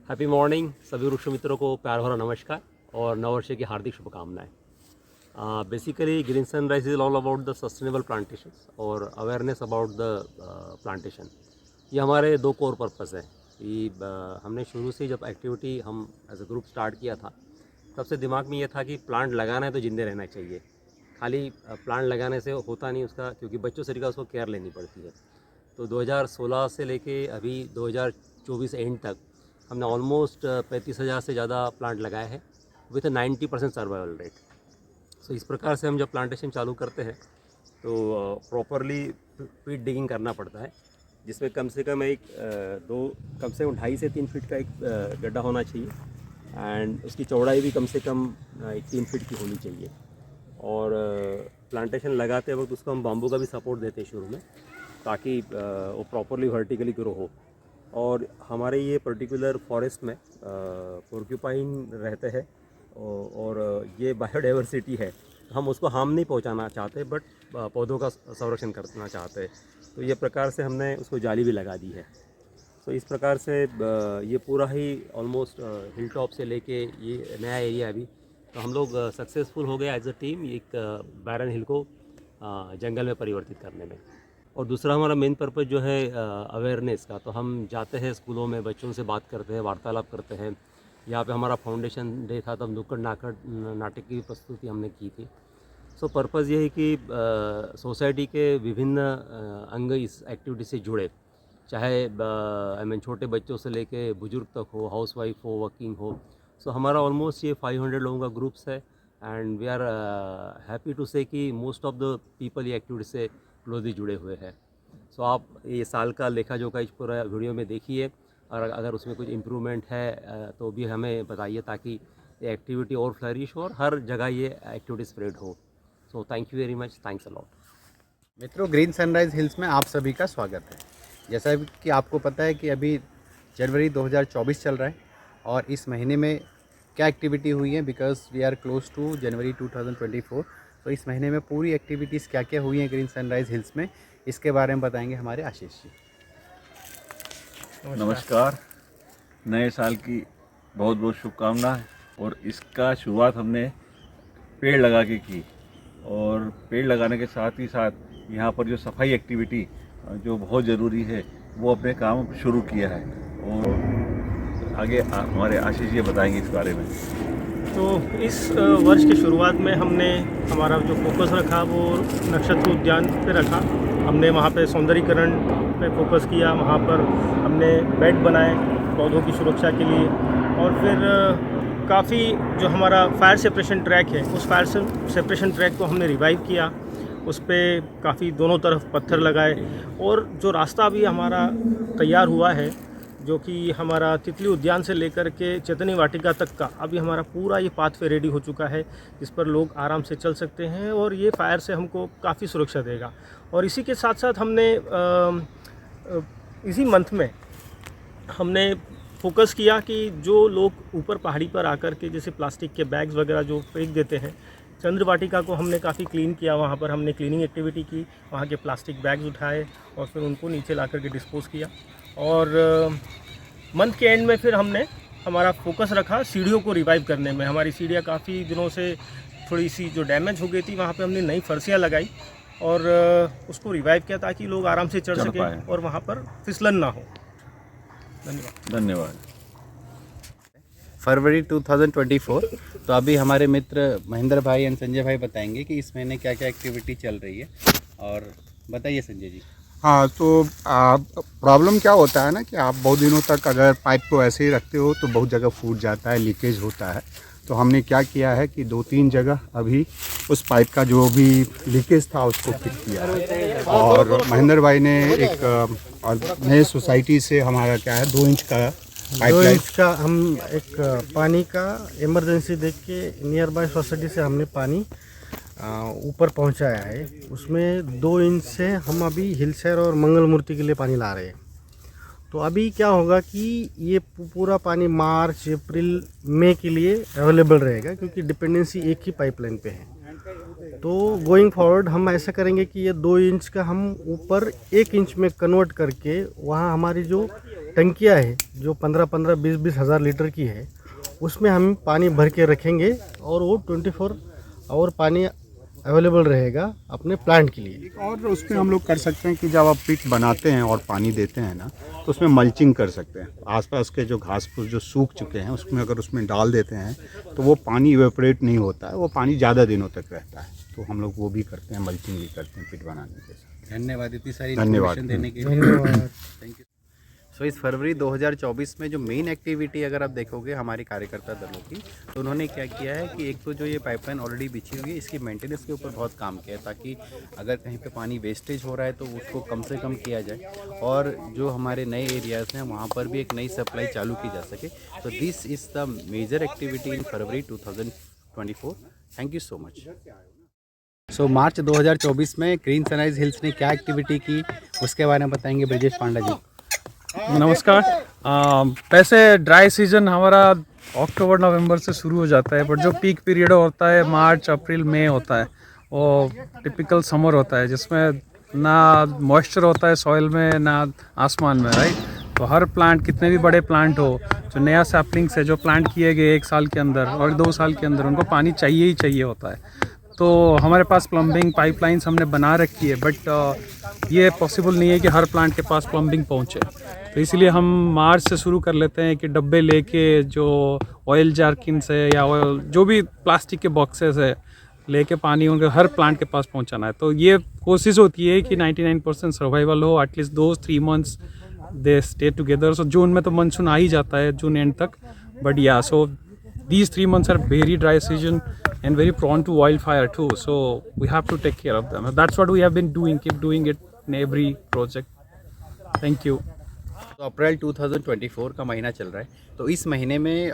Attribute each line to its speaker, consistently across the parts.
Speaker 1: Happy morning सभी वृक्ष मित्रों को प्यार भरा नमस्कार और नववर्ष की हार्दिक शुभकामनाएं। Basically green sunrise is all about the sustainable plantations और अवेयरनेस अबाउट द प्लांटेशन। ये हमारे दो कोर पर्पस है कि हमने शुरू से जब एक्टिविटी हम एज अ ग्रुप स्टार्ट किया था तब से दिमाग में ये था कि प्लांट लगाना है तो जिंदे रहना चाहिए। खाली प्लांट लगाने से होता नहीं उसका, क्योंकि बच्चों से लेकर उसको केयर लेनी पड़ती है। तो 2016 से लेके अभी 2024 एंड तक हमने ऑलमोस्ट 35,000 से ज़्यादा प्लांट लगाए हैं विथ 90% सर्वाइवल रेट। सो इस प्रकार से हम जब प्लांटेशन चालू करते हैं तो प्रॉपरली पीट डिगिंग करना पड़ता है, जिसमें कम से कम कम से कम 2.5 से 3 फीट का एक गड्ढा होना चाहिए एंड उसकी चौड़ाई भी कम से कम 3 फीट की होनी चाहिए। और प्लांटेशन लगाते वक्त उसको हम बाम्बू का भी सपोर्ट देते हैं शुरू में, ताकि वो प्रॉपरली वर्टिकली ग्रो हो। और हमारे ये पर्टिकुलर फॉरेस्ट में पोर्क्यूपाइन रहते हैं और ये बायोडाइवर्सिटी है, हम उसको हार्म नहीं पहुंचाना चाहते, बट पौधों का संरक्षण करना चाहते हैं। तो ये प्रकार से हमने उसको जाली भी लगा दी है। तो इस प्रकार से ये पूरा ही ऑलमोस्ट हिल टॉप से लेके ये नया एरिया अभी तो हम लोग सक्सेसफुल हो गए एज अ टीम एक बैरन हिल को जंगल में परिवर्तित करने में। और दूसरा हमारा मेन पर्पज़ जो है अवेयरनेस का, तो हम जाते हैं स्कूलों में, बच्चों से बात करते हैं, वार्तालाप करते हैं। यहाँ पे हमारा फाउंडेशन डे था तब नुक्कड़ नाटक की प्रस्तुति हमने की थी। सो पर्पज़ ये है कि सोसाइटी के विभिन्न अंग इस एक्टिविटी से जुड़े, चाहे छोटे बच्चों से लेके बुजुर्ग तक हो, हाउसवाइफ हो, वर्किंग हो। सो हमारा ऑलमोस्ट ये 500 लोगों का ग्रुप्स है and we are happy to say कि मोस्ट ऑफ द पीपल ये एक्टिविटी से क्लोजली जुड़े हुए हैं। सो आप ये साल का लेखा जोखा इस पूरा वीडियो में देखिए, और अगर उसमें कुछ इम्प्रूवमेंट है तो भी हमें बताइए, ताकि ये एक्टिविटी और फ्लरिश हो और हर जगह ये एक्टिविटी स्प्रेड हो। सो thank you very much, thanks a lot.
Speaker 2: मित्रों, ग्रीन सनराइज हिल्स में आप सभी का स्वागत है। जैसा कि आपको पता है कि अभी जनवरी 2024 चल रहा है और इस महीने में क्या एक्टिविटी हुई है, because we are close to January 2024। तो इस महीने में पूरी एक्टिविटीज़ क्या क्या हुई हैं ग्रीन सनराइज हिल्स में, इसके बारे में बताएंगे हमारे आशीष जी।
Speaker 3: नमस्कार, नए साल की बहुत बहुत शुभकामनाएं। और इसका शुरुआत हमने पेड़ लगा के की, और पेड़ लगाने के साथ ही साथ यहाँ पर जो सफाई एक्टिविटी जो बहुत ज़रूरी है वो अपने काम शुरू किया है। और आगे हमारे आशीष जी बताएंगे इस बारे में।
Speaker 4: तो इस वर्ष की शुरुआत में हमने हमारा जो फोकस रखा वो नक्षत्र उद्यान पे रखा। हमने वहाँ पे सौंदर्यीकरण पे फोकस किया, वहाँ पर हमने बेड बनाए पौधों की सुरक्षा के लिए। और फिर काफ़ी जो हमारा फायर सेपरेशन ट्रैक है, उस फायर सेपरेशन ट्रैक को हमने रिवाइव किया। उस पर काफ़ी दोनों तरफ पत्थर लगाए, और जो रास्ता अभी हमारा तैयार हुआ है, जो कि हमारा तितली उद्यान से लेकर के चैतन्य वाटिका तक का, अभी हमारा पूरा ये पाथवे रेडी हो चुका है, जिस पर लोग आराम से चल सकते हैं, और ये फायर से हमको काफ़ी सुरक्षा देगा। और इसी के साथ साथ हमने इसी मंथ में हमने फोकस किया कि जो लोग ऊपर पहाड़ी पर आकर के जैसे प्लास्टिक के बैग्स वगैरह जो फेंक देते हैं, चंद्र वाटिका को हमने काफ़ी क्लीन किया। वहाँ पर हमने क्लीनिंग एक्टिविटी की, वहाँ के प्लास्टिक बैग्स उठाए और फिर उनको नीचे ला कर के डिस्पोज किया। और मंथ के एंड में फिर हमने हमारा फोकस रखा सीढ़ियों को रिवाइव करने में। हमारी सीढ़ियाँ काफ़ी दिनों से थोड़ी सी जो डैमेज हो गई थी, वहाँ पे हमने नई फर्शियाँ लगाई और उसको रिवाइव किया, ताकि लोग आराम से चढ़ सकें और वहाँ पर फिसलन ना हो।
Speaker 3: धन्यवाद।
Speaker 2: फरवरी 2024, तो अभी हमारे मित्र महेंद्र भाई एंड संजय भाई बताएंगे कि इस महीने क्या क्या एक्टिविटी चल रही है। और बताइए संजय जी।
Speaker 5: हाँ, तो प्रॉब्लम क्या होता है ना कि आप बहुत दिनों तक अगर पाइप को ऐसे ही रखते हो तो बहुत जगह फूट जाता है, लीकेज होता है। तो हमने क्या किया है कि 2-3 जगह अभी उस पाइप का जो भी लीकेज था उसको फिट किया है। और महेंद्र भाई ने एक और नए सोसाइटी से हमारा क्या है 2 इंच का
Speaker 4: 2
Speaker 5: पाइपलाइन
Speaker 4: इंच का हम एक पानी का इमरजेंसी देख के नियर बाय सोसाइटी से हमने पानी ऊपर पहुंचाया है। उसमें 2 इंच से हम अभी हिलसर और मंगल मूर्ति के लिए पानी ला रहे हैं। तो अभी क्या होगा कि ये पूरा पानी मार्च, अप्रैल, मई के लिए अवेलेबल रहेगा, क्योंकि डिपेंडेंसी एक ही पाइपलाइन पे है। तो गोइंग फॉरवर्ड हम ऐसा करेंगे कि ये 2 इंच का हम ऊपर 1 इंच में कन्वर्ट करके वहाँ हमारी जो टंकियाँ है जो 15-15, 20-20 हज़ार लीटर की है, उसमें हम पानी भर के रखेंगे और वो 24 आवर पानी अवेलेबल रहेगा अपने प्लांट के लिए।
Speaker 5: एक और उसमें हम लोग कर सकते हैं कि जब आप पिट बनाते हैं और पानी देते हैं ना, तो उसमें मल्चिंग कर सकते हैं। आसपास के जो घास फूस जो सूख चुके हैं उसमें अगर उसमें डाल देते हैं तो वो पानी इवेपोरेट नहीं होता है, वो पानी ज़्यादा दिनों तक रहता है। तो हम लोग वो भी करते हैं, मल्चिंग भी करते हैं पिट बनाने के साथ।
Speaker 2: धन्यवाद इतनी सारी
Speaker 5: धन्यवाद।
Speaker 2: इन्फॉर्मेशन देने के लिए। Thank you. सो इस फरवरी 2024 में जो मेन एक्टिविटी अगर आप देखोगे हमारे कार्यकर्ता दलों की, तो उन्होंने क्या किया है कि एक तो जो ये पाइपलाइन ऑलरेडी बिछी हुई है इसकी मेंटेनेंस के ऊपर बहुत काम किया है, ताकि अगर कहीं पे पानी वेस्टेज हो रहा है तो उसको कम से कम किया जाए और जो हमारे नए एरियाज़ हैं वहाँ पर भी एक नई सप्लाई चालू की जा सके। तो this is the major activity in February 2024। Thank you so much. So March 2024 में ग्रीन सनराइज हिल्स ने क्या एक्टिविटी की उसके बारे में बताएंगे ब्रजेश पांडा जी।
Speaker 6: नमस्कार। वैसे ड्राई सीजन हमारा अक्टूबर नवंबर से शुरू हो जाता है, बट जो पीक पीरियड होता है मार्च अप्रैल मई होता है, वो टिपिकल समर होता है जिसमें ना मॉइस्चर होता है सॉइल में ना आसमान में, राइट। तो हर प्लांट, कितने भी बड़े प्लांट हो, जो नया सैपलिंग से जो प्लांट किए गए 1 साल के अंदर और 2 साल के अंदर, उनको पानी चाहिए ही चाहिए होता है। तो हमारे पास प्लम्बिंग पाइपलाइंस हमने बना रखी है, बट ये पॉसिबल नहीं है कि हर प्लांट के पास प्लम्बिंग पहुंचे। तो इसलिए हम मार्च से शुरू कर लेते हैं कि डब्बे लेके जो ऑयल जारकिन से या ऑयल जो भी प्लास्टिक के बॉक्सेस है लेके पानी उनके हर प्लांट के पास पहुंचाना है। तो ये कोशिश होती है कि 99% सर्वाइवल हो, at least 2-3 months they stay together. So June में तो मानसून आ ही जाता है, जून एंड तक, बट या सो these 3 months are very dry season and very prone to wildfire too, so we have to take care of them. That's what we have been doing, keep doing it in every project. Thank you.
Speaker 2: तो अप्रैल 2024 का महीना चल रहा है, तो इस महीने में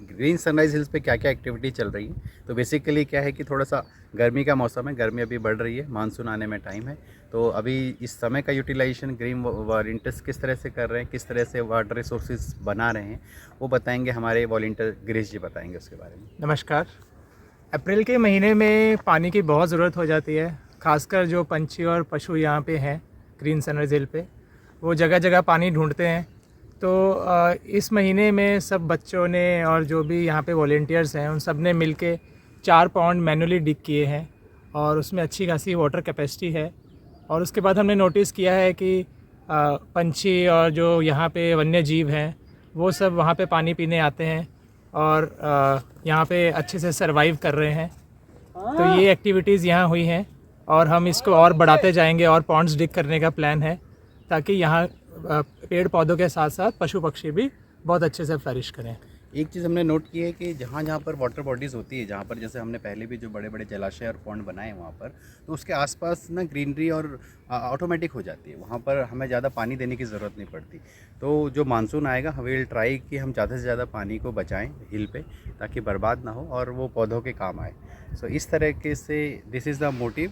Speaker 2: ग्रीन सनराइज हिल्स पे क्या क्या एक्टिविटी चल रही है। तो बेसिकली क्या है कि थोड़ा सा गर्मी का मौसम है, गर्मी अभी बढ़ रही है, मानसून आने में टाइम है। तो अभी इस समय का यूटिलाइजेशन ग्रीन वॉलंटियर्स किस तरह से कर रहे हैं, किस तरह से वाटर रिसोर्सेज बना रहे हैं, वो बताएंगे हमारे वॉलंटियर गिरीश जी, बताएंगे उसके बारे में।
Speaker 7: नमस्कार। अप्रैल के महीने में पानी की बहुत ज़रूरत हो जाती है, खासकर जो पंछी और पशु यहाँ पे हैं ग्रीन सनराइज हिल पे, वो जगह जगह पानी ढूंढते हैं। तो इस महीने में सब बच्चों ने और जो भी यहाँ पे वॉलंटियर्स हैं उन सब ने मिल के 4 पॉन्ड मैनुअली डिग किए हैं और उसमें अच्छी खासी वाटर कैपेसिटी है। और उसके बाद हमने नोटिस किया है कि पंछी और जो यहाँ पे वन्य जीव हैं वो सब वहाँ पे पानी पीने आते हैं और यहाँ पे अच्छे से सरवाइव कर रहे हैं। तो ये एक्टिविटीज़ यहाँ हुई हैं और हम इसको और बढ़ाते जाएंगे और पॉन्ड्स डिग करने का प्लान है, ताकि यहाँ पेड़ पौधों के साथ साथ पशु पक्षी भी बहुत अच्छे से फ्लरिश करें।
Speaker 2: एक चीज़ हमने नोट की है कि जहाँ जहाँ पर वाटर बॉडीज़ होती है, जहाँ पर जैसे हमने पहले भी जो बड़े बड़े जलाशय और पॉन्ड बनाए हैं वहाँ पर, तो उसके आसपास ना ग्रीनरी और ऑटोमेटिक हो जाती है, वहाँ पर हमें ज़्यादा पानी देने की ज़रूरत नहीं पड़ती। तो जो मानसून आएगा हम विल ट्राई कि हम ज़्यादा से ज़्यादा पानी को बचाएं हिल पे, ताकि बर्बाद ना हो और वो पौधों के काम आए। सो इस तरीके से this is the motive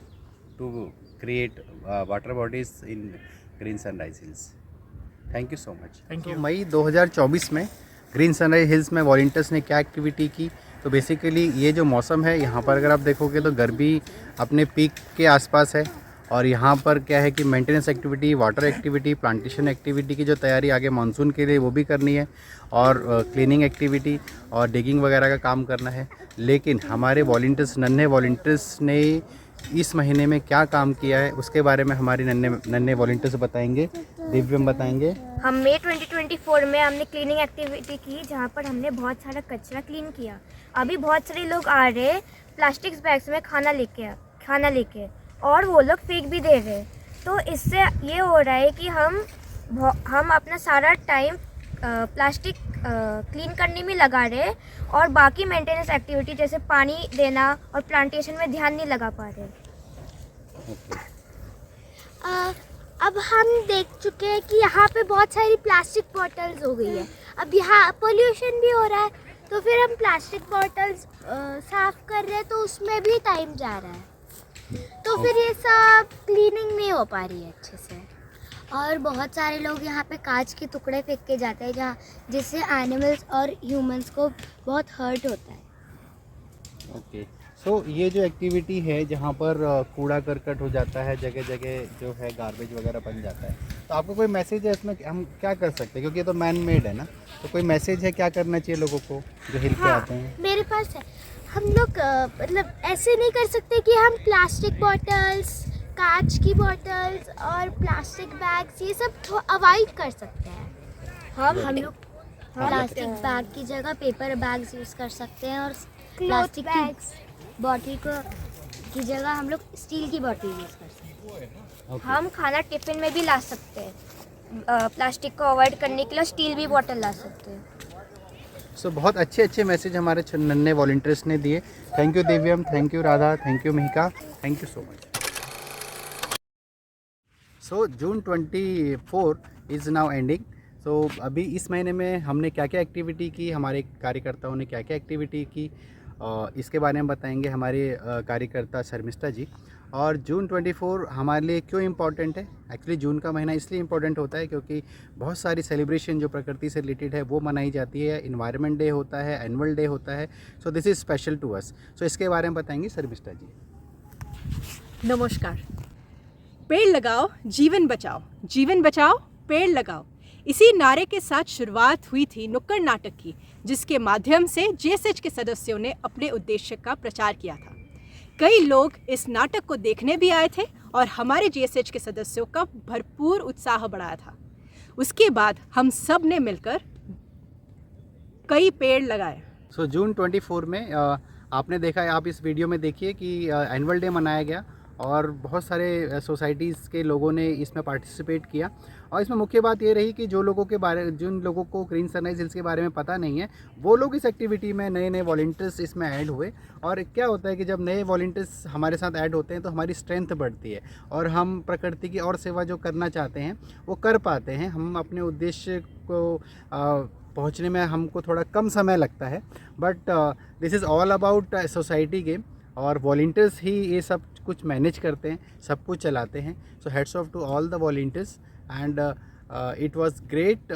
Speaker 2: to create water bodies in green sunrise hills. Thank you so much.
Speaker 7: Thank you.
Speaker 2: मई 2024 में ग्रीन सनराइज हिल्स में वॉलंटियर्स ने क्या एक्टिविटी की। तो बेसिकली ये जो मौसम है यहाँ पर अगर आप देखोगे तो गर्मी अपने पीक के आसपास है और यहाँ पर क्या है कि maintenance activity, water activity, plantation activity की जो तैयारी आगे मानसून के लिए वो भी करनी है और क्लीनिंग एक्टिविटी और डिगिंग वगैरह का काम करना है। लेकिन हमारे वॉलंटियर्स, नन्हे वॉलंटियर्स ने इस महीने में क्या काम किया है उसके बारे में हमारे नन्हे वॉलंटियर्स बताएंगे। दिव्यम बताएंगे।
Speaker 8: हम मई 2024 में हमने क्लीनिंग एक्टिविटी की, जहाँ पर हमने बहुत सारा कचरा क्लीन किया। अभी बहुत सारे लोग आ रहे हैं प्लास्टिक बैग्स में खाना लेके और वो लोग फेंक भी दे रहे। तो इससे ये हो रहा है कि हम अपना सारा टाइम प्लास्टिक क्लीन करने में लगा रहे और बाकी मेंटेनेंस एक्टिविटी जैसे पानी देना और प्लांटेशन में ध्यान नहीं लगा पा रहे।
Speaker 9: अब हम देख चुके हैं कि यहाँ पे बहुत सारी प्लास्टिक बॉटल्स हो गई है। अब यहाँ पोल्यूशन भी हो रहा है, तो फिर हम प्लास्टिक बॉटल्स साफ़ कर रहे हैं तो उसमें भी टाइम जा रहा है, तो फिर ये सब क्लीनिंग नहीं हो पा रही है अच्छे से। और बहुत सारे लोग यहाँ पे कांच के टुकड़े फेंक के जाते हैं जहाँ जिससे एनिमल्स और ह्यूमंस को बहुत हर्ट होता है।
Speaker 2: ओके, सो ये जो एक्टिविटी है जहाँ पर कूड़ा करकट हो जाता है, जगह जगह जो है गार्बेज वगैरह बन जाता है, तो आपको कोई मैसेज है इसमें हम क्या कर सकते हैं, क्योंकि ये तो मैन मेड है ना, तो कोई मैसेज है क्या करना चाहिए लोगों को जो हिल पे आते हैं?
Speaker 9: मेरे पास है। हम लोग मतलब ऐसे नहीं कर सकते कि हम प्लास्टिक बॉटल्स, कांच की बॉटल्स और प्लास्टिक बैग्स ये सब अवॉइड कर सकते हैं। हम लोग प्लास्टिक बैग की जगह पेपर बैग्स यूज़ कर सकते हैं और प्लास्टिक की बॉटल की जगह हम लोग स्टील की बॉटल यूज़ कर सकते हैं।
Speaker 8: हम खाना टिफिन में भी ला सकते हैं, प्लास्टिक को अवॉइड करने के लिए स्टील भी बॉटल ला सकते हैं।
Speaker 2: सो बहुत अच्छे अच्छे मैसेज हमारे नन्हे वॉलंटियर्स ने दिए। Thank you Divyam, thank you Radha, thank you Mihika, thank you so much. So June 24 is now ending. So अभी इस महीने में हमने क्या क्या एक्टिविटी की, हमारे कार्यकर्ताओं ने क्या क्या एक्टिविटी की, इसके बारे में बताएंगे हमारे कार्यकर्ता शर्मिष्ठा जी। और जून 24 हमारे लिए क्यों इम्पॉर्टेंट है? एक्चुअली जून का महीना इसलिए इम्पॉर्टेंट होता है क्योंकि बहुत सारी सेलिब्रेशन जो प्रकृति से रिलेटेड है वो मनाई जाती है। इन्वायरमेंट डे होता है, एनुअल डे होता है। So this is special to us. So इसके बारे में बताएंगे शर्मिष्ठा जी।
Speaker 10: नमस्कार। पेड़ लगाओ, जीवन बचाओ, जीवन बचाओ, पेड़ लगाओ। इसी नारे के साथ शुरुआत हुई थी नुक्कड़ नाटक की, जिसके माध्यम से जेएसएच के सदस्यों ने अपने उद्देश्य का प्रचार किया था। कई लोग इस नाटक को देखने भी आए थे और हमारे जेएसएच के सदस्यों का भरपूर उत्साह बढ़ाया था। उसके बाद हम सब ने मिलकर कई पेड़ लगाए।
Speaker 2: सो जून 24 में आपने देखा है, आप इस वीडियो में देखिए कि एनुअल डे मनाया गया और बहुत सारे सोसाइटीज़ के लोगों ने इसमें पार्टिसिपेट किया। और इसमें मुख्य बात ये रही कि जिन लोगों को ग्रीन सनराइज हिल्स के बारे में पता नहीं है, वो लोग इस एक्टिविटी में नए वॉलंटियर्स इसमें ऐड हुए। और क्या होता है कि जब नए वॉलंटियर्स हमारे साथ ऐड होते हैं तो हमारी स्ट्रेंथ बढ़ती है और हम प्रकृति की और सेवा जो करना चाहते हैं वो कर पाते हैं। हम अपने उद्देश्य को पहुँचने में हमको थोड़ा कम समय लगता है, but this is all about society game और वॉलंटियर्स ही ये सब कुछ मैनेज करते हैं, सब कुछ चलाते हैं। So heads off to all the volunteers and it was great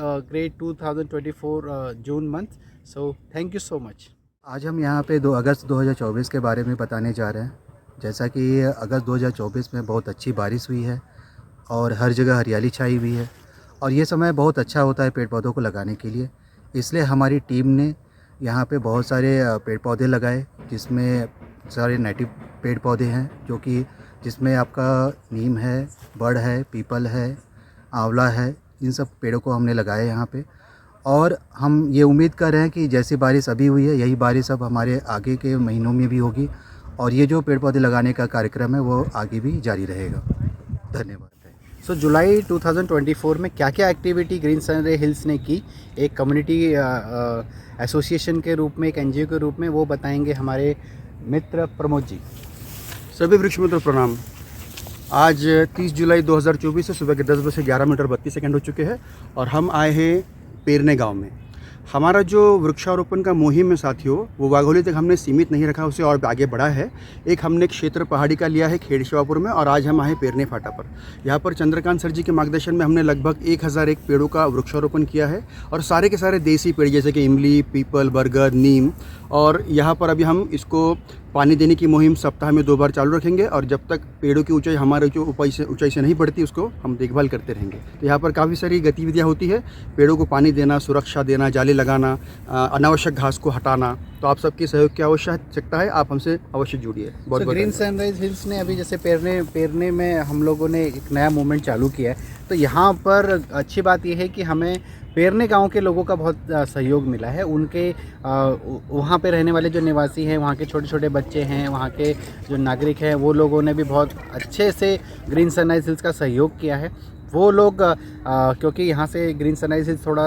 Speaker 2: 2024 June month. So thank you so much.
Speaker 11: आज हम यहाँ पे 2 अगस्त 2024 के बारे में बताने जा रहे हैं। जैसा कि अगस्त 2024 में बहुत अच्छी बारिश हुई है और हर जगह हरियाली छाई हुई है और ये समय बहुत अच्छा होता है पेड़ पौधों को लगाने के लिए। इसलिए हमारी टीम ने यहाँ पे बहुत सारे पेड़ पौधे लगाए, जिसमें सारे नेटिव पेड़ पौधे हैं जिसमें आपका नीम है, बड़ है, पीपल है, आंवला है। इन सब पेड़ों को हमने लगाए यहाँ पे और हम ये उम्मीद कर रहे हैं कि जैसी बारिश अभी हुई है यही बारिश अब हमारे आगे के महीनों में भी होगी और ये जो पेड़ पौधे लगाने का कार्यक्रम है वो आगे भी जारी रहेगा। धन्यवाद।
Speaker 2: सो जुलाई 2024 में क्या क्या एक्टिविटी ग्रीन सनराइज हिल्स ने की, एक कम्युनिटी एसोसिएशन के रूप में, एक एनजीओ के रूप में, वो बताएंगे हमारे मित्र प्रमोद जी।
Speaker 5: सभी वृक्ष मित्रों प्रणाम। आज 30 जुलाई 2024 से सुबह के 10 बजे 11 मिनट और 32 सेकंड हो चुके हैं और हम आए हैं पेरने गांव में। हमारा जो वृक्षारोपण का मुहिम है साथियों, वो वाघोली तक हमने सीमित नहीं रखा, उसे और आगे बढ़ा है। एक हमने क्षेत्र पहाड़ी का लिया है खेड़ शिवापुर में और आज हम आए पेरने फाटा पर। यहाँ पर चंद्रकांत सर जी के मार्गदर्शन में हमने लगभग 1001 पेड़ों का वृक्षारोपण किया है और सारे के सारे देसी पेड़ जैसे कि इमली, पीपल, बरगद, नीम। और यहाँ पर अभी हम इसको पानी देने की मुहिम सप्ताह में 2 बार चालू रखेंगे और जब तक पेड़ों की ऊंचाई हमारे जो ऊंचाई से नहीं बढ़ती उसको हम देखभाल करते रहेंगे। तो यहाँ पर काफ़ी सारी गतिविधियाँ होती है, पेड़ों को पानी देना, सुरक्षा देना, जाली लगाना, अनावश्यक घास को हटाना। तो आप सबके सहयोग की आवश्यकता है, आप हमसे अवश्य जुड़िए। बहुत
Speaker 2: ग्रीन सनराइज हिल्स ने अभी जैसे पेरने में हम लोगों ने एक नया मूवमेंट चालू किया है, तो यहाँ पर अच्छी बात यह है कि हमें पेरने गांव के लोगों का बहुत सहयोग मिला है। उनके वहाँ पे रहने वाले जो निवासी हैं, वहाँ के छोटे छोटे बच्चे हैं, वहाँ के जो नागरिक हैं, वो लोगों ने भी बहुत अच्छे से ग्रीन सनराइज हिल्स का सहयोग किया है। वो लोग क्योंकि यहाँ से ग्रीन सनराइज हिल्स थोड़ा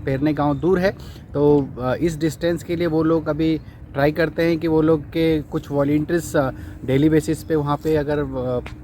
Speaker 2: पेरने गांव दूर है, तो इस डिस्टेंस के लिए वो लोग अभी ट्राई करते हैं कि वो लोग के कुछ वॉलंटियर्स डेली बेसिस पे वहाँ पे अगर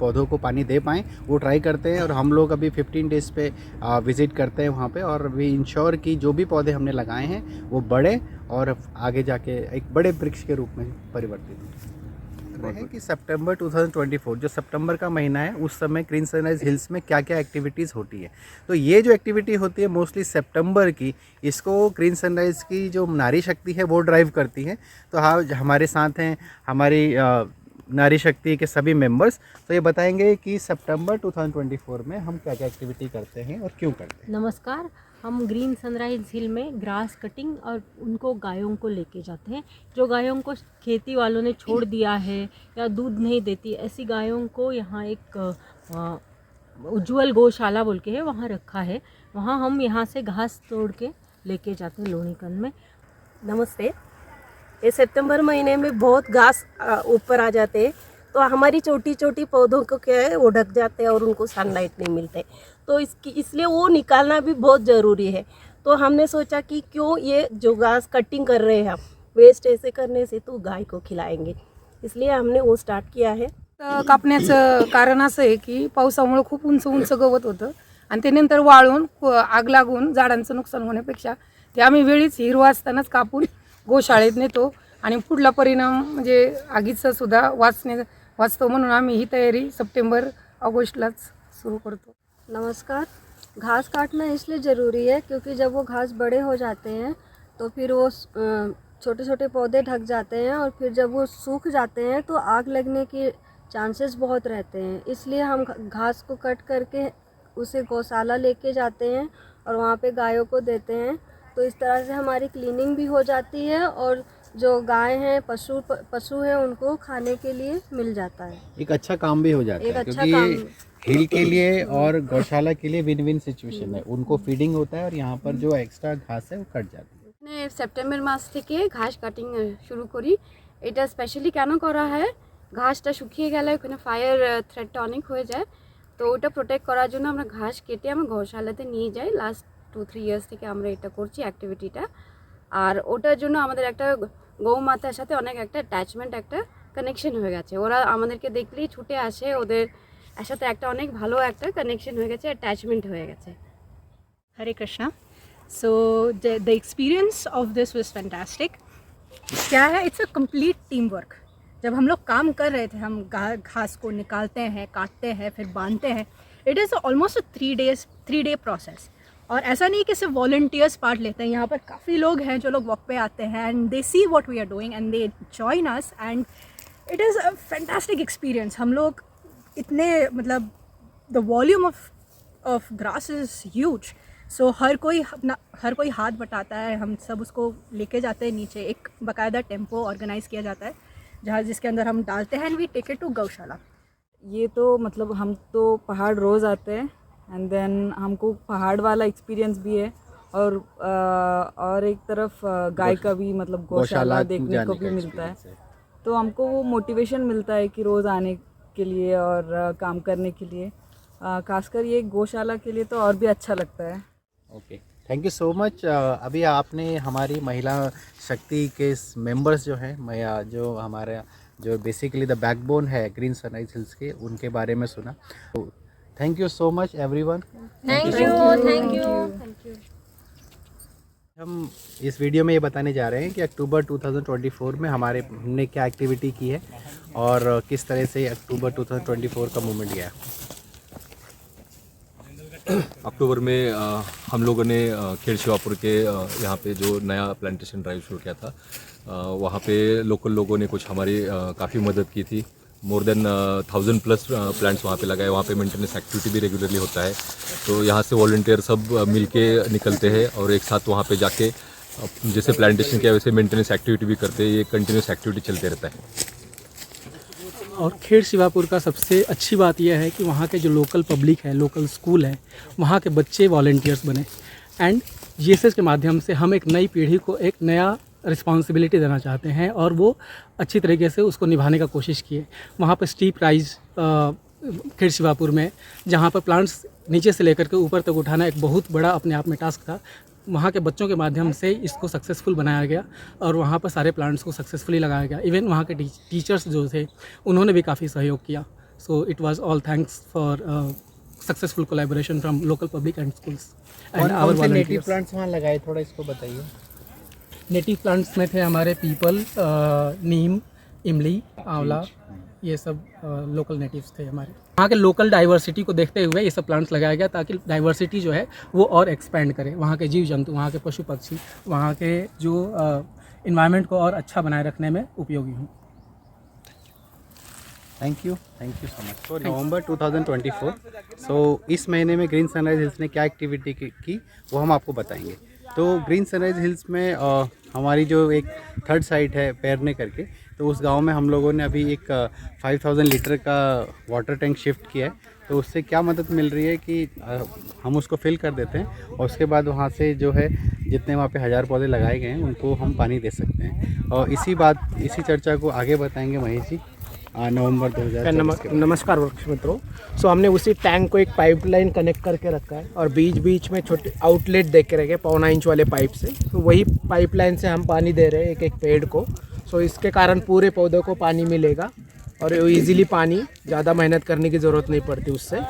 Speaker 2: पौधों को पानी दे पाएँ, वो ट्राई करते हैं। और हम लोग अभी 15 डेज़ पे विज़िट करते हैं वहाँ पे और अभी इंश्योर कि जो भी पौधे हमने लगाए हैं वो बड़े और आगे जाके एक बड़े वृक्ष के रूप में परिवर्तित हों। रहे हैं कि सितंबर 2024 जो सितंबर का महीना है उस समय ग्रीन सनराइज हिल्स में क्या क्या एक्टिविटीज़ होती है। तो ये जो एक्टिविटी होती है मोस्टली सितंबर की, इसको ग्रीन सनराइज की जो नारी शक्ति है वो ड्राइव करती है। तो हाँ, हमारे साथ हैं हमारी नारी शक्ति के सभी मेंबर्स, तो ये बताएंगे कि सितंबर 2024 में हम क्या क्या एक्टिविटी करते हैं और क्यों करते हैं।
Speaker 12: नमस्कार, हम ग्रीन सनराइज हिल में ग्रास कटिंग और उनको गायों को लेके जाते हैं। जो गायों को खेती वालों ने छोड़ दिया है या दूध नहीं देती, ऐसी गायों को यहाँ एक उज्ज्वल गौशाला बोल के है, वहाँ रखा है। वहाँ हम यहाँ से घास तोड़ के लेके जाते हैं लोणीकन में।
Speaker 13: नमस्ते। ये सितंबर महीने में बहुत घास ऊपर आ जाते हैं, तो हमारी छोटी छोटी पौधों को क्या है वो ढक जाते हैं और उनको सनलाइट नहीं मिलते, तो इसलिए वो निकालना भी बहुत ज़रूरी है। तो हमने सोचा कि क्यों ये जो घास कटिंग कर रहे हैं हम, वेस्ट ऐसे करने से तो गाय को खिलाएंगे, इसलिए हमने वो स्टार्ट किया है।
Speaker 14: कापण्याचं कारण असं आहे की पावसामुळे खूप उंच उंच गवत होतं आणि ते नंतर वाळून आग लागून झाडांचं नुकसान होण्यापेक्षा ते आम्ही वेळीच हिरवा असतानाच कापून गोशाळेत नेतो आणि पुढला परिणाम म्हणजे आगीचा सुद्धा वाचतो, म्हणून आम्ही ही तयारी सप्टेंबर ऑगस्टलाच शुरू करतो।
Speaker 15: नमस्कार। घास काटना इसलिए ज़रूरी है क्योंकि जब वो घास बड़े हो जाते हैं तो फिर वो छोटे छोटे पौधे ढक जाते हैं और फिर जब वो सूख जाते हैं तो आग लगने के चांसेस बहुत रहते हैं। इसलिए हम घास को कट करके उसे गौशाला लेके जाते हैं और वहाँ पे गायों को देते हैं। तो इस तरह से हमारी क्लीनिंग भी हो जाती है और जो गाय हैं पशु हैं उनको खाने के लिए मिल जाता है।
Speaker 2: एक अच्छा काम भी हो जाता है क्योंकि हिल के लिए और गौशाला के लिए विन विन सिचुएशन है, उनको फीडिंग होता है और यहाँ पर जो एक्स्ट्रा घास है वो कट जाती है।
Speaker 16: मैंने सेप्टेम्बर मास থেকে ঘাস কাটিং শুরু করি। এটা স্পেশালি কেন করা হয়, ঘাসটা শুকিয়ে গেলে ওখানে ফায়ার থ্রেটটা অনেক হয়ে যায়, তো ওটা প্রোটেক্ট করার জন্য আমরা ঘাস কেটে আমরা গৌশালাতে নিয়ে যাই। লাস্ট 2-3 ইয়ার্স থেকে আমরা এটা করছি অ্যাক্টিভিটিটা। আর ওটার জন্য আমাদের একটা গৌমাতার সাথে অনেক একটা অ্যাটাচমেন্ট, একটা কানেকশন হয়ে গেছে। ওরা আমাদেরকে দেখলেই ছুটে আসে, ওদের সাথে একটা অনেক ভালো একটা কানেকশন হয়ে গেছে, অ্যাটাচমেंट হয়ে গেছে।
Speaker 10: Hare Krishna. So the experience of this was fantastic. क्या है, it's a complete team work. जब हम लोग काम कर रहे थे, हम घास को निकालते हैं, काटते हैं, फिर बांधते हैं। It is almost 3 day process. और ऐसा नहीं कि सिर्फ वॉलंटियर्स पार्ट लेते हैं, यहाँ पर काफ़ी लोग हैं जो लोग वॉक पे आते हैं and they see what we are doing and they join us and it is a fantastic experience. हम लोग इतने मतलब the volume of grass is huge, so हर कोई हाथ बटाता है। हम सब उसको लेके जाते हैं नीचे, एक बाकायदा टेम्पो ऑर्गेनाइज़ किया जाता है जहाँ जिसके अंदर हम डालते हैं and we take it to gaushala.
Speaker 17: ये तो मतलब हम तो पहाड़ रोज़ आते हैं एंड देन हमको पहाड़ वाला एक्सपीरियंस भी है और एक तरफ गाय का भी मतलब गौशाला देखने को भी मिलता है, तो हमको वो मोटिवेशन मिलता है कि रोज़ आने के लिए और काम करने के लिए, खासकर ये गौशाला के लिए तो और भी अच्छा लगता है।
Speaker 2: Okay, thank you so much. अभी आपने हमारी महिला शक्ति के मेंबर्स जो हैं, जो हमारे जो बेसिकली द बैकबोन है ग्रीन सनराइज हिल्स के, उनके बारे में सुना। Thank you so much everyone.
Speaker 8: Thank you.
Speaker 2: हम इस वीडियो में ये बताने जा रहे हैं कि अक्टूबर 2024 में हमने क्या एक्टिविटी की है और किस तरह से अक्टूबर 2024 का मूवमेंट गया।
Speaker 18: अक्टूबर में हम लोगों ने खेड़ शिवापुर के यहाँ पे जो नया प्लांटेशन ड्राइव शुरू किया था, वहाँ पे लोकल लोगों ने कुछ हमारी काफ़ी मदद की थी। मोर देन 1000+ प्लांट्स वहाँ पे लगाए। वहाँ पे मेंटेनेंस एक्टिविटी भी रेगुलरली होता है, तो यहाँ से वॉलंटियर सब मिल के निकलते हैं और एक साथ वहाँ पे जाके जैसे प्लांटेशन किया वैसे मेंटेनेंस एक्टिविटी भी करते हैं। ये कंटिन्यूस एक्टिविटी चलते रहता है।
Speaker 19: और खेड़ शिवापुर का सबसे अच्छी बात यह है कि वहाँ के जो लोकल पब्लिक है, लोकल स्कूल है, वहाँ के बच्चे वॉलंटियर्स बने एंड जीएसएस के माध्यम से हम एक नई पीढ़ी को एक नया रिस्पॉन्सिबिलिटी देना चाहते हैं और वो अच्छी तरीके से उसको निभाने का कोशिश किए। वहाँ पर स्टीप राइज खेड़ शिवापुर में, जहाँ पर प्लांट्स नीचे से लेकर के ऊपर तक उठाना एक बहुत बड़ा अपने आप में टास्क था, वहाँ के बच्चों के माध्यम से इसको सक्सेसफुल बनाया गया और वहाँ पर सारे प्लांट्स को सक्सेसफुली लगाया गया। इवन वहाँ के टीचर्स जो थे उन्होंने भी काफ़ी सहयोग किया। So it was all thanks for successful collaboration from local public and schools and our volunteers.
Speaker 2: Native plants वहाँ लगाए, थोड़ा इसको बताइए।
Speaker 19: नेटिव प्लांट्स में थे हमारे पीपल, नीम, इमली, आंवला, ये सब लोकल नेटिव्स थे हमारे। वहाँ के लोकल डाइवर्सिटी को देखते हुए ये सब प्लांट्स लगाया गया ताकि डाइवर्सिटी जो है वो और एक्सपेंड करे, वहाँ के जीव जंतु, वहाँ के पशु पक्षी, वहाँ के जो इन्वायरमेंट को और अच्छा बनाए रखने में उपयोगी हों।
Speaker 2: Thank you so much. तो नवंबर 2024, सो इस महीने में ग्रीन सनराइज हिल्स ने क्या एक्टिविटी की वो हम आपको बताएंगे। तो ग्रीन सनराइज हिल्स में हमारी जो एक थर्ड साइट है पैरने करके, तो उस गांव में हम लोगों ने अभी एक 5000 लीटर का वाटर टैंक शिफ्ट किया है। तो उससे क्या मदद मिल रही है कि हम उसको फिल कर देते हैं और उसके बाद वहाँ से जो है जितने वहाँ पे 1000 पौधे लगाए गए हैं उनको हम पानी दे सकते हैं। और इसी चर्चा को आगे बताएंगे महेश जी नवंबर 2024।
Speaker 4: नमस्कार वृक्ष मित्रों। सो हमने उसी टैंक को एक पाइपलाइन कनेक्ट करके रखा है और बीच बीच में छोटे आउटलेट दे के रखे 1.25 इंच वाले पाइप से। तो वही पाइपलाइन से हम पानी दे रहे हैं एक एक पेड़ को। सो इसके कारण पूरे पौधों को पानी मिलेगा और इजीली पानी, ज़्यादा मेहनत करने की ज़रूरत नहीं पड़ती उससे।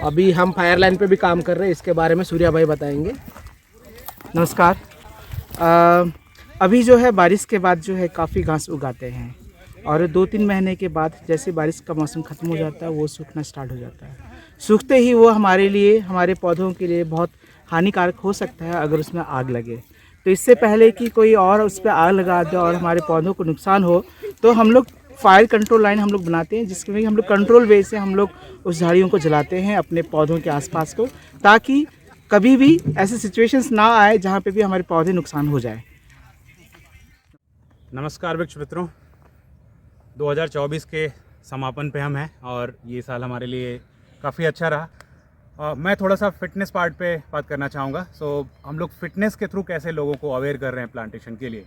Speaker 4: अभी हम फायर लाइन पे भी काम कर रहे हैं, इसके बारे में सूर्या भाई बताएंगे। नमस्कार। अभी जो है बारिश के बाद जो है काफ़ी घास उगाते हैं और 2-3 महीने के बाद जैसे बारिश का मौसम ख़त्म हो जाता है वो सूखना स्टार्ट हो जाता है। सूखते ही वो हमारे लिए, हमारे पौधों के लिए बहुत हानिकारक हो सकता है अगर उसमें आग लगे। तो इससे पहले कि कोई और उस पर आग लगा दे और हमारे पौधों को नुकसान हो, तो हम लोग फायर कंट्रोल लाइन हम लोग बनाते हैं, जिसमें हम लोग कंट्रोल वे से हम लोग उस झाड़ियों को जलाते हैं अपने पौधों के आसपास को, ताकि कभी भी ऐसे सिचुएशंस ना आए जहाँ पे भी हमारे पौधे नुकसान हो जाए।
Speaker 20: नमस्कार वृक्ष मित्रों, 2024 के समापन पे हम हैं और ये साल हमारे लिए काफ़ी अच्छा रहा। मैं थोड़ा सा फिटनेस पार्ट पे बात करना चाहूँगा। हम लोग फिटनेस के थ्रू कैसे लोगों को अवेयर कर रहे हैं प्लांटेशन के लिए।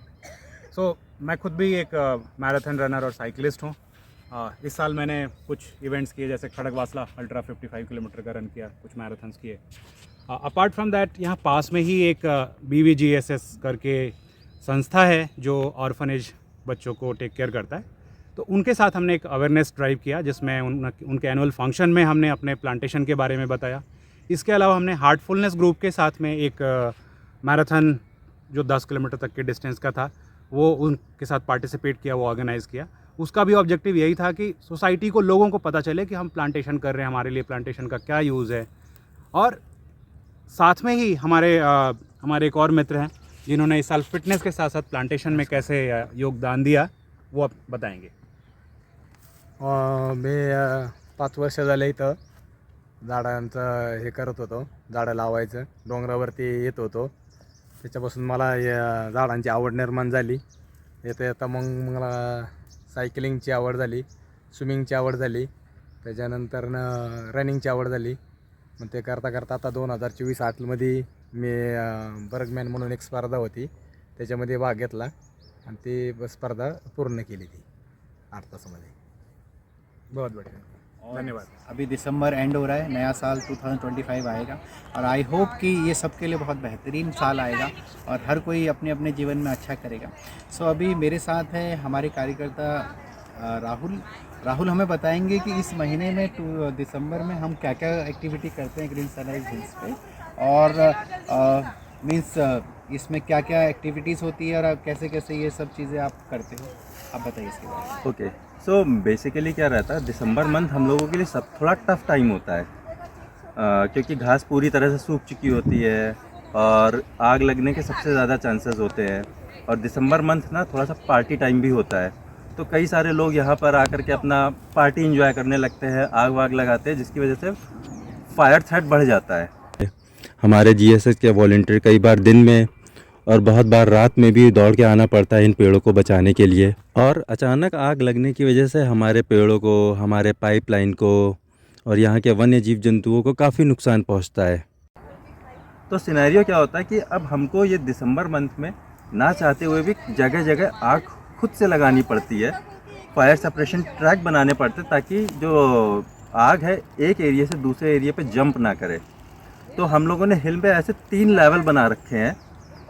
Speaker 20: मैं खुद भी एक मैराथन रनर और साइकिलिस्ट हूँ। इस साल मैंने कुछ इवेंट्स किए, जैसे खड़गवासला अल्ट्रा 55 किलोमीटर का रन किया, कुछ मैराथन्स किए। अपार्ट फ्रॉम दैट यहाँ पास में ही एक BVGSS करके संस्था है जो ऑर्फनेज बच्चों को टेक केयर करता है। तो उनके साथ हमने एक अवेयरनेस ड्राइव किया, जिसमें उनके एनुअल फंक्शन में हमने अपने प्लांटेशन के बारे में बताया। इसके अलावा हमने हार्टफुलनेस ग्रुप के साथ में एक मैराथन जो 10 किलोमीटर तक के डिस्टेंस का था, वो उनके साथ पार्टिसिपेट किया, वो ऑर्गेनाइज़ किया। उसका भी ऑब्जेक्टिव यही था कि सोसाइटी को, लोगों को पता चले कि हम प्लांटेशन कर रहे हैं, हमारे लिए प्लांटेशन का क्या यूज़ है। और साथ में ही हमारे एक और मित्र हैं जिन्होंने इस साल फिटनेस के साथ साथ प्लांटेशन में कैसे योगदान दिया, वो आप बताएंगे।
Speaker 21: मी 5 वर्ष झाले इथं झाडांचं हे करत होतो, झाडं लावायचं, डोंगरावरती येत होतो। त्याच्यापासून मला या झाडांची आवड निर्माण झाली। येता येता मग मला सायकलिंगची आवड झाली, स्विमिंगची आवड झाली, त्याच्यानंतर रनिंगची आवड झाली। मग ते करता करता आता 2024 मध्ये मी बर्गमॅन म्हणून एक स्पर्धा होती, त्याच्यामध्ये भाग घेतला आणि ती स्पर्धा पूर्ण केली थी 8 तासामध्ये। बहुत बढ़िया, धन्यवाद।
Speaker 2: अभी दिसंबर एंड हो रहा है, नया साल 2025 आएगा और आई होप कि ये सबके लिए बहुत बेहतरीन साल आएगा और हर कोई अपने अपने जीवन में अच्छा करेगा। अभी मेरे साथ है हमारे कार्यकर्ता राहुल हमें बताएंगे कि इस महीने में दिसंबर में हम क्या क्या एक्टिविटी करते हैं ग्रीन सनराइज हिल्स पे, और मीन्स इसमें क्या क्या एक्टिविटीज़ होती है और कैसे कैसे ये सब चीज़ें आप करते हो, आप बताइए इसके बारे में।
Speaker 22: ओके, सो बेसिकली क्या रहता है, दिसंबर मंथ हम लोगों के लिए सब थोड़ा टफ टाइम होता है, क्योंकि घास पूरी तरह से सूख चुकी होती है और आग लगने के सबसे ज़्यादा चांसेस होते हैं। और दिसंबर मंथ ना थोड़ा सा पार्टी टाइम भी होता है, तो कई सारे लोग यहाँ पर आकर के अपना पार्टी एंजॉय करने लगते हैं, आग वाग लगाते हैं, जिसकी वजह से फायर थ्रेट बढ़ जाता है।
Speaker 23: हमारे GSS के वॉलंटियर कई बार दिन में और बहुत बार रात में भी दौड़ के आना पड़ता है इन पेड़ों को बचाने के लिए। और अचानक आग लगने की वजह से हमारे पेड़ों को, हमारे पाइपलाइन को और यहाँ के वन्य जीव जंतुओं को काफ़ी नुकसान पहुँचता है।
Speaker 22: तो सिनेरियो क्या होता है कि अब हमको ये दिसंबर मंथ में ना चाहते हुए भी जगह जगह आग खुद से लगानी पड़ती है, फायर सेपरेशन ट्रैक बनाने पड़ते ताकि जो आग है एक एरिया से दूसरे एरिया पे जंप ना करे। तो हम लोगों ने हिल में ऐसे 3 लेवल बना रखे हैं,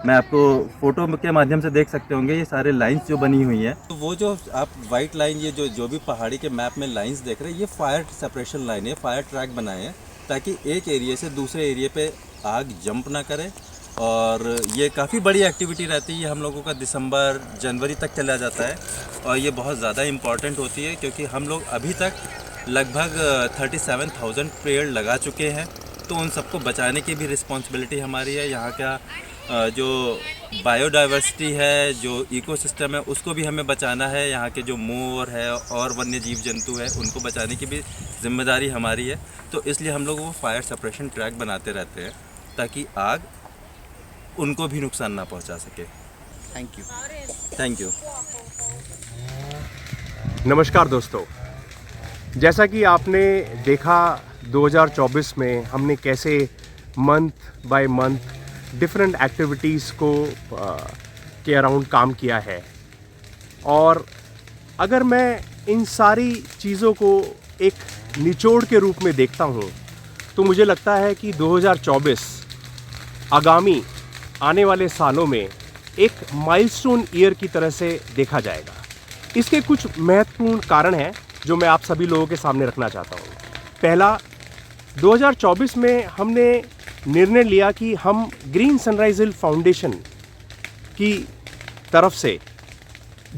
Speaker 22: मैं आपको फ़ोटो के माध्यम से देख सकते होंगे, ये सारे लाइंस जो बनी हुई हैं। तो वो जो आप वाइट लाइन, ये जो भी पहाड़ी के मैप में लाइंस देख रहे हैं, ये फायर सेपरेशन लाइन है, फायर ट्रैक बनाए हैं ताकि एक एरिया से दूसरे एरिया पे आग जंप ना करे और ये काफ़ी बड़ी एक्टिविटी रहती है। हम लोगों का दिसंबर जनवरी तक चला जाता है और ये बहुत ज़्यादा इम्पॉर्टेंट होती है क्योंकि हम लोग अभी तक लगभग 37,000 पेड़ लगा चुके हैं। तो उन सबको बचाने की भी रिस्पॉन्सिबिलिटी हमारी है। यहाँ का जो बायोडाइवर्सिटी है, जो इकोसिस्टम है, उसको भी हमें बचाना है। यहाँ के जो मोर है और वन्य जीव जंतु है, उनको बचाने की भी जिम्मेदारी हमारी है। तो इसलिए हम लोग वो फायर सप्रेशन ट्रैक बनाते रहते हैं ताकि आग उनको भी नुकसान ना पहुँचा सके।
Speaker 2: Thank you.
Speaker 22: Thank you.
Speaker 1: नमस्कार दोस्तों, जैसा कि आपने देखा 2024 में हमने कैसे month by month different activities को के अराउंड काम किया है, और अगर मैं इन सारी चीज़ों को एक निचोड़ के रूप में देखता हूँ तो मुझे लगता है कि 2024 आगामी आने वाले सालों में एक माइलस्टोन ईयर की तरह से देखा जाएगा। इसके कुछ महत्वपूर्ण कारण हैं जो मैं आप सभी लोगों के सामने रखना चाहता हूँ। पहला, 2024 में हमने निर्णय लिया कि हम ग्रीन सनराइज हिल फाउंडेशन की तरफ से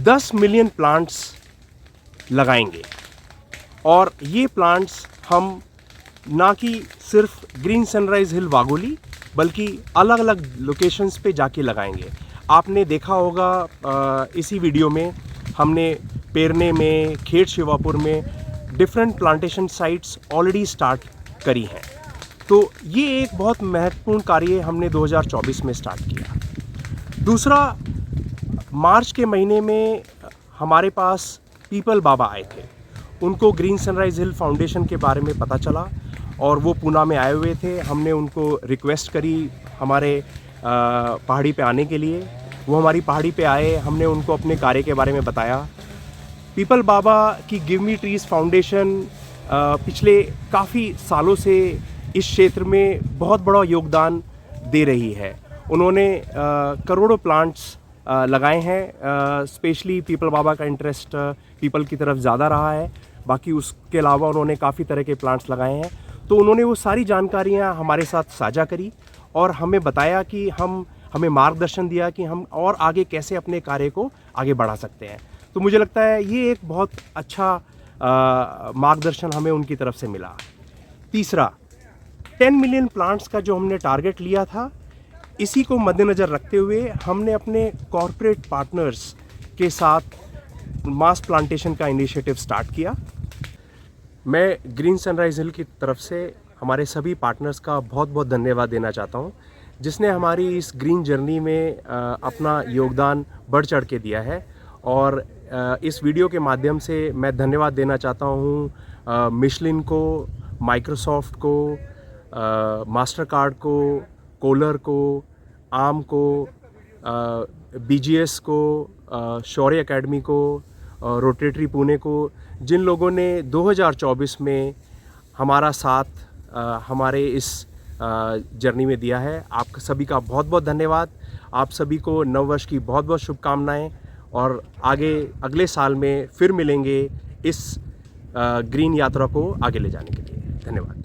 Speaker 1: 10 मिलियन प्लांट्स लगाएंगे, और ये प्लांट्स हम ना कि सिर्फ ग्रीन सनराइज हिल वागोली बल्कि अलग अलग लोकेशंस पे जाके लगाएंगे। आपने देखा होगा इसी वीडियो में हमने पेरने में, खेड़ शिवापुर में different plantation sites already start करी हैं। तो ये एक बहुत महत्वपूर्ण कार्य हमने 2024 में स्टार्ट किया। दूसरा, मार्च के महीने में हमारे पास पीपल बाबा आए थे। उनको ग्रीन सनराइज हिल फाउंडेशन के बारे में पता चला और वो पूना में आए हुए थे। हमने उनको रिक्वेस्ट करी हमारे पहाड़ी पे आने के लिए। वो हमारी पहाड़ी पे आए, हमने उनको अपने कार्य के बारे में बताया। पीपल बाबा की गिव मी ट्रीज़ फाउंडेशन पिछले काफ़ी सालों से इस क्षेत्र में बहुत बड़ा योगदान दे रही है। उन्होंने करोड़ों प्लांट्स लगाए हैं। स्पेशली पीपल बाबा का इंटरेस्ट पीपल की तरफ ज़्यादा रहा है, बाकी उसके अलावा उन्होंने काफ़ी तरह के प्लांट्स लगाए हैं। तो उन्होंने वो सारी जानकारियाँ हमारे साथ साझा करी और हमें बताया कि हमें मार्गदर्शन दिया कि हम और आगे कैसे अपने कार्य को आगे बढ़ा सकते हैं। तो मुझे लगता है ये एक बहुत अच्छा मार्गदर्शन हमें उनकी तरफ से मिला। तीसरा, 10 मिलियन प्लांट्स का जो हमने टारगेट लिया था, इसी को मद्देनज़र रखते हुए हमने अपने कॉरपोरेट पार्टनर्स के साथ मास प्लांटेशन का इनिशिएटिव स्टार्ट किया। मैं ग्रीन सनराइज हिल की तरफ से हमारे सभी पार्टनर्स का बहुत बहुत धन्यवाद देना चाहता हूं, जिसने हमारी इस ग्रीन जर्नी में अपना योगदान बढ़ चढ़ के दिया है। और इस वीडियो के माध्यम से मैं धन्यवाद देना चाहता हूं मिशलिन को, माइक्रोसॉफ्ट को, मास्टरकार्ड को, कोलर को, आम को, BGS को, शौर्य एकेडमी को, रोटेटरी पुणे को, जिन लोगों ने 2024 में हमारा साथ हमारे इस जर्नी में दिया है। आप सभी का बहुत बहुत धन्यवाद। आप सभी को नववर्ष की बहुत बहुत शुभकामनाएं, और आगे अगले साल में फिर मिलेंगे इस ग्रीन यात्रा को आगे ले जाने के लिए। धन्यवाद।